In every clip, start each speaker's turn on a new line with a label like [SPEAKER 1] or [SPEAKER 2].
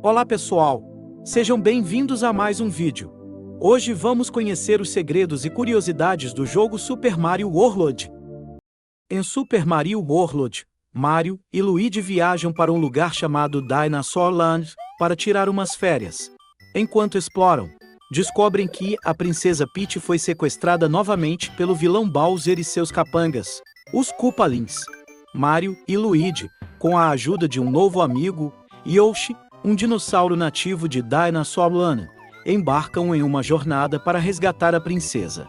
[SPEAKER 1] Olá pessoal, sejam bem-vindos a mais um vídeo. Hoje vamos conhecer os segredos e curiosidades do jogo Super Mario World. Em Super Mario World, Mario e Luigi viajam para um lugar chamado Dinosaur Land para tirar umas férias. Enquanto exploram, descobrem que a princesa Peach foi sequestrada novamente pelo vilão Bowser e seus capangas, os Koopalings. Mario e Luigi, com a ajuda de um novo amigo, Yoshi, um dinossauro nativo de Dinosaur Land, embarcam em uma jornada para resgatar a princesa.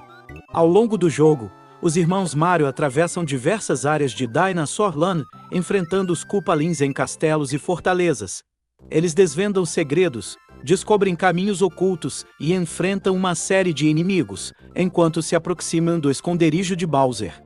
[SPEAKER 1] Ao longo do jogo, os irmãos Mario atravessam diversas áreas de Dinosaur Land, enfrentando os Koopalings em castelos e fortalezas. Eles desvendam segredos, descobrem caminhos ocultos e enfrentam uma série de inimigos, enquanto se aproximam do esconderijo de Bowser.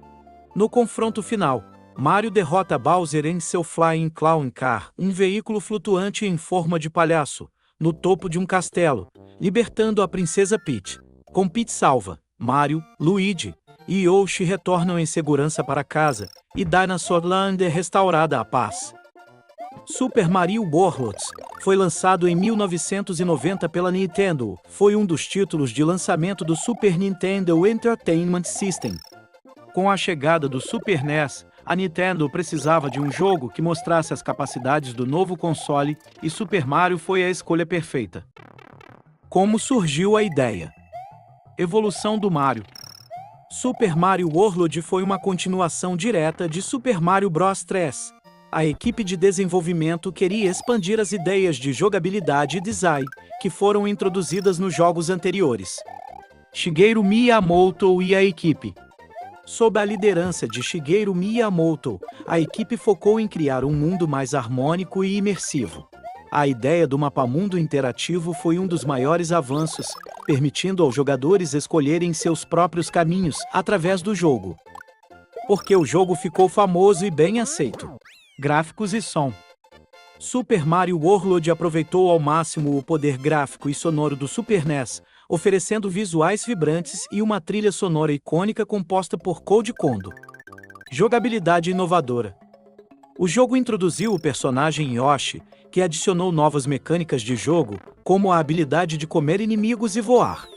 [SPEAKER 1] No confronto final, Mario derrota Bowser em seu Flying Clown Car, um veículo flutuante em forma de palhaço, no topo de um castelo, libertando a princesa Peach. Com Peach salva, Mario, Luigi e Yoshi retornam em segurança para casa, e Dinosaur Land é restaurada à paz. Super Mario World foi lançado em 1990 pela Nintendo. Foi um dos títulos de lançamento do Super Nintendo Entertainment System. Com a chegada do Super NES, a Nintendo precisava de um jogo que mostrasse as capacidades do novo console, e Super Mario foi a escolha perfeita. Como surgiu a ideia? Evolução do Mario. Super Mario World foi uma continuação direta de Super Mario Bros. 3. A equipe de desenvolvimento queria expandir as ideias de jogabilidade e design que foram introduzidas nos jogos anteriores. Shigeru Miyamoto e a equipe. Sob a liderança de Shigeru Miyamoto, a equipe focou em criar um mundo mais harmônico e imersivo. A ideia do mapa-mundo interativo foi um dos maiores avanços, permitindo aos jogadores escolherem seus próprios caminhos através do jogo. Porque o jogo ficou famoso e bem aceito. Gráficos e som. Super Mario World aproveitou ao máximo o poder gráfico e sonoro do Super NES, oferecendo visuais vibrantes e uma trilha sonora icônica composta por Koji Kondo. Jogabilidade inovadora. O jogo introduziu o personagem Yoshi, que adicionou novas mecânicas de jogo, como a habilidade de comer inimigos e voar.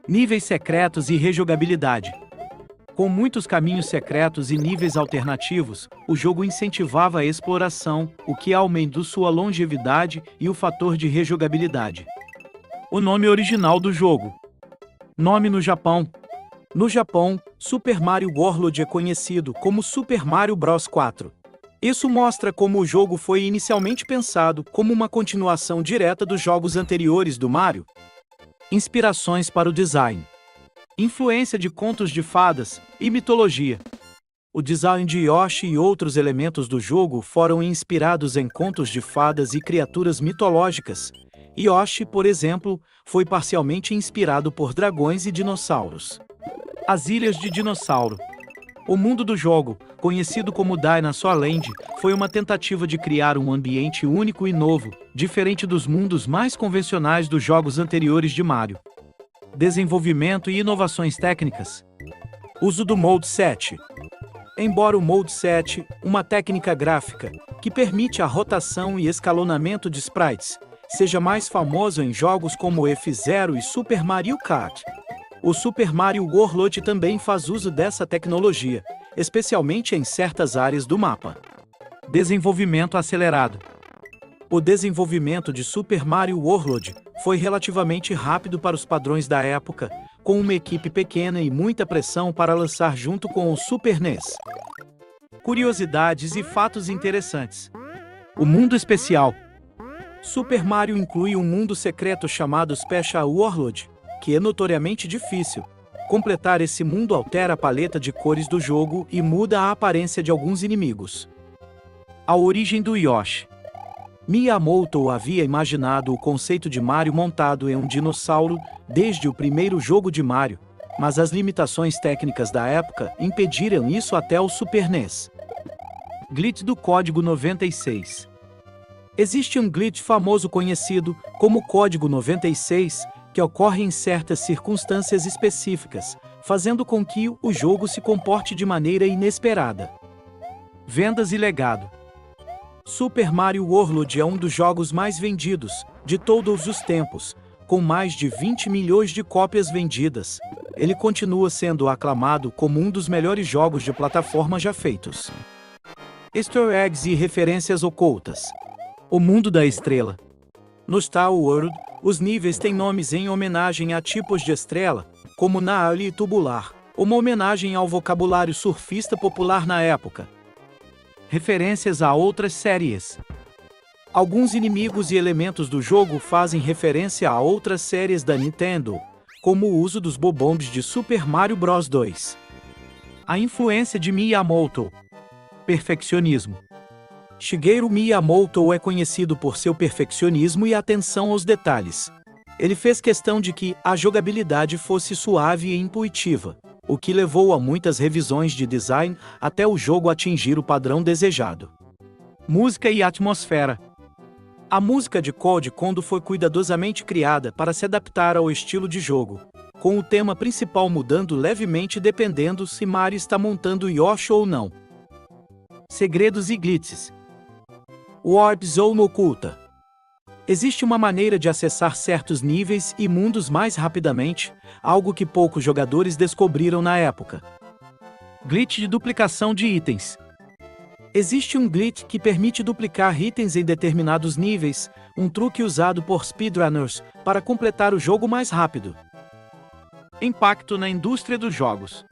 [SPEAKER 1] Níveis secretos e rejogabilidade. Com muitos caminhos secretos e níveis alternativos, o jogo incentivava a exploração, o que aumentou sua longevidade e o fator de rejogabilidade. O nome original do jogo. Nome no Japão. No Japão, Super Mario World é conhecido como Super Mario Bros. 4. Isso mostra como o jogo foi inicialmente pensado como uma continuação direta dos jogos anteriores do Mario. Inspirações para o design. Influência de contos de fadas e mitologia. O design de Yoshi e outros elementos do jogo foram inspirados em contos de fadas e criaturas mitológicas. Yoshi, por exemplo, foi parcialmente inspirado por dragões e dinossauros. As Ilhas de Dinossauro. O mundo do jogo, conhecido como Dinosaur Land, foi uma tentativa de criar um ambiente único e novo, diferente dos mundos mais convencionais dos jogos anteriores de Mario. Desenvolvimento e inovações técnicas. Uso do Mode Set. Embora o Mode Set, uma técnica gráfica que permite a rotação e escalonamento de sprites, seja mais famoso em jogos como F-Zero e Super Mario Kart. O Super Mario World também faz uso dessa tecnologia, especialmente em certas áreas do mapa. Desenvolvimento acelerado. O desenvolvimento de Super Mario World foi relativamente rápido para os padrões da época, com uma equipe pequena e muita pressão para lançar junto com o Super NES. Curiosidades e fatos interessantes. O mundo especial. Super Mario inclui um mundo secreto chamado Special World, que é notoriamente difícil. Completar esse mundo altera a paleta de cores do jogo e muda a aparência de alguns inimigos. A origem do Yoshi. Miyamoto havia imaginado o conceito de Mario montado em um dinossauro desde o primeiro jogo de Mario, mas as limitações técnicas da época impediram isso até o Super NES. Glitch do Código 96. Existe um glitch famoso conhecido como Código 96, que ocorre em certas circunstâncias específicas, fazendo com que o jogo se comporte de maneira inesperada. Vendas e legado. Super Mario World é um dos jogos mais vendidos de todos os tempos, com mais de 20 milhões de cópias vendidas. Ele continua sendo aclamado como um dos melhores jogos de plataforma já feitos. Easter eggs e referências ocultas. O mundo da estrela. No Star World, os níveis têm nomes em homenagem a tipos de estrela, como Naali e Tubular, uma homenagem ao vocabulário surfista popular na época. Referências a outras séries. Alguns inimigos e elementos do jogo fazem referência a outras séries da Nintendo, como o uso dos bobombs de Super Mario Bros. 2. A influência de Miyamoto. Perfeccionismo. Shigeru Miyamoto é conhecido por seu perfeccionismo e atenção aos detalhes. Ele fez questão de que a jogabilidade fosse suave e intuitiva, o que levou a muitas revisões de design até o jogo atingir o padrão desejado. Música e atmosfera. A música de Koji Kondo foi cuidadosamente criada para se adaptar ao estilo de jogo, com o tema principal mudando levemente dependendo se Mario está montando Yoshi ou não. Segredos e glitches. Warp Zone oculta. Existe uma maneira de acessar certos níveis e mundos mais rapidamente, algo que poucos jogadores descobriram na época. Glitch de duplicação de itens. Existe um glitch que permite duplicar itens em determinados níveis, um truque usado por speedrunners para completar o jogo mais rápido. Impacto na indústria dos jogos.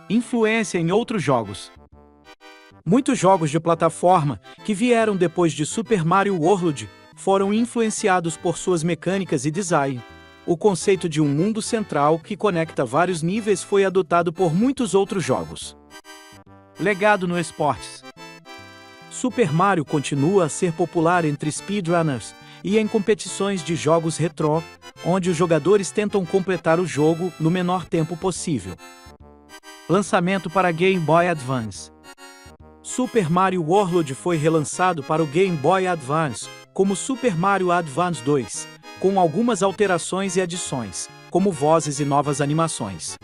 [SPEAKER 1] Influência em outros jogos. Muitos jogos de plataforma que vieram depois de Super Mario World foram influenciados por suas mecânicas e design. O conceito de um mundo central que conecta vários níveis foi adotado por muitos outros jogos. Legado no esportes. Super Mario continua a ser popular entre speedrunners e em competições de jogos retrô, onde os jogadores tentam completar o jogo no menor tempo possível. Lançamento para Game Boy Advance. Super Mario World foi relançado para o Game Boy Advance como Super Mario Advance 2, com algumas alterações e adições, como vozes e novas animações.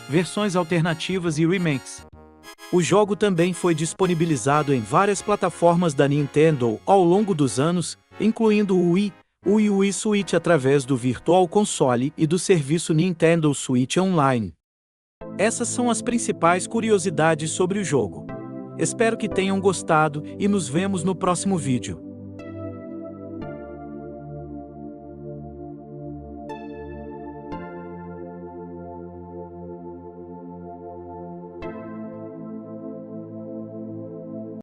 [SPEAKER 1] Versões alternativas e remakes. O jogo também foi disponibilizado em várias plataformas da Nintendo ao longo dos anos, incluindo o Wii, o Wii Switch através do Virtual Console e do serviço Nintendo Switch Online. Essas são as principais curiosidades sobre o jogo. Espero que tenham gostado e nos vemos no próximo vídeo.